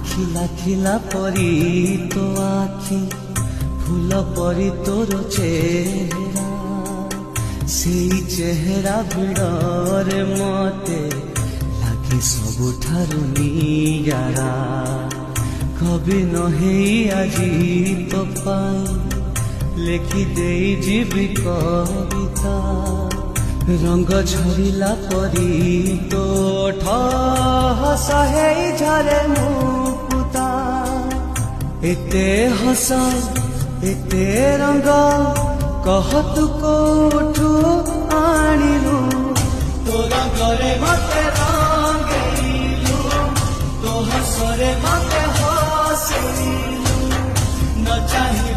খিলা খিলা পরি তো আখি ফুল পরি তোর চেহারা সেই চেহারা ভিড়রে মতে লাগে ସବୁଠାରୁ ନିଆରା কবি নহেই আজি তো পাই লেখি দেই ଯିବି কবিতা রঙ ঝরিলা পরি তো হস হেই ঝরে মুকুতা এতে হস এতে রঙ কহ তু কোঠু আনিলু তো রঙরে মতে রঙেইলু তো হসরে মতে হসেইলু ন চাহি